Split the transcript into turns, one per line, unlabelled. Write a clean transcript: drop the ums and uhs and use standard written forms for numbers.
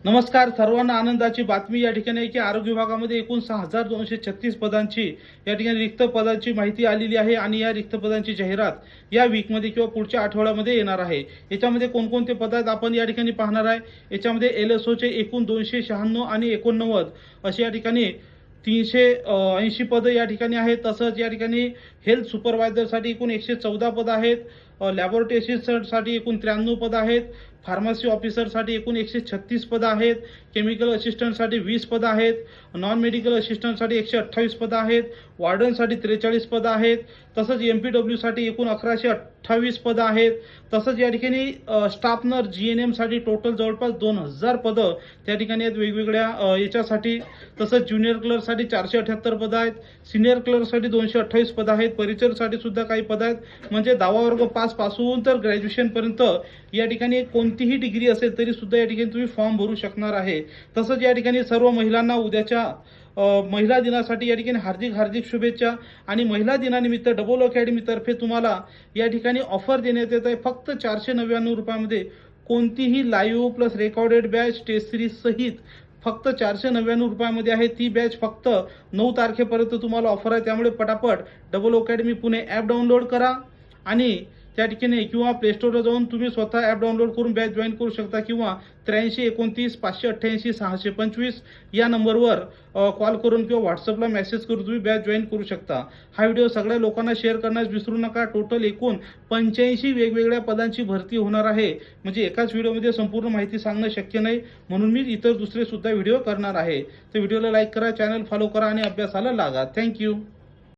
नमस्कार. सर्वांना आनंदाची बातमी या ठिकाणी आहे की आरोग्य विभागामध्ये एकूण 6236 पदांची या ठिकाणी रिक्त पदांची माहिती आलेली आहे आणि या रिक्त पदांची जाहिरात या वीकमध्ये किंवा पुढच्या आठवड्यामध्ये येणार आहे. याच्यामध्ये कोणकोणते पद आहेत आपण या ठिकाणी पाहणार आहे. याच्यामध्ये LSOचे एकूण 296 आणि 89 असे या ठिकाणी 380 पदं या ठिकाणी आहेत. तसंच या ठिकाणी हेल्थ सुपरवायझरसाठी एकूण 114 पदं आहेत. लॅबोरेटरी असिस्टंटसाठी एकूण 93 पदं आहेत. फार्मसी ऑफिसरसाठी एकूण 136 पदं आहेत. केमिकल असिस्टंटसाठी 20 पदं आहेत. नॉन मेडिकल असिस्टंटसाठी 128 पदं आहेत. वॉर्डनसाठी 43 पदं आहेत. तसंच MPWसाठी एकूण 1128 पदं आहेत. तसंच या ठिकाणी स्टाफ नर्स GNMसाठी टोटल जवळपास 2000 पदं त्या ठिकाणी आहेत वेगवेगळ्या याच्यासाठी. तसंच ज्युनियर क्लर्कसाठी 478 पदं आहेत. सिनियर क्लर्कसाठी 228 पदं आहेत. परिचरसाठी सुद्धा काही पदं आहेत. म्हणजे 10वा वर्ग पास पासून तर ग्रॅज्युएशनपर्यंत या ठिकाणी कोणतीही डिग्री असेल तरी सुद्धा या ठिकाणी तुम्ही फॉर्म भरू शकणार आहे. तसंच या ठिकाणी सर्व महिलांना उद्याच्या महिला दिनासाठी या ठिकाणी हार्दिक शुभेच्छा. आणि महिला दिनानिमित्त डबल अकॅडमीतर्फे तुम्हाला या ठिकाणी ऑफर देण्यात येत आहे. फक्त 499 रुपयामध्ये कोणतीही live plus recorded batch test series सहित फक्त 499 रुपयामध्ये आहे. ती बॅच फक्त 9 तारखेपर्यंत तुम्हाला ऑफर आहे. त्यामुळे पटापट double academy Pune app download करा आणि त्या ठिकाणी किंवा प्ले स्टोरला जाऊन तुम्ही स्वतः ॲप डाउनलोड करून बॅच जॉईन करू शकता किंवा 83 29 588 625 या नंबरवर कॉल करून किंवा व्हॉट्सअपला मेसेज करून तुम्ही बॅच जॉईन करू शकता. हा व्हिडिओ सगळ्या लोकांना शेअर करण्यास विसरू नका. टोटल एकूण 85 वेगवेगळ्या पदांची भरती होणार आहे. म्हणजे एकाच व्हिडिओमध्ये संपूर्ण माहिती सांगणं शक्य नाही, म्हणून मी इतर दुसरे सुद्धा व्हिडिओ करणार आहे. तर व्हिडिओला लाईक करा, चॅनल फॉलो करा आणि अभ्यासाला लागा. थँक्यू.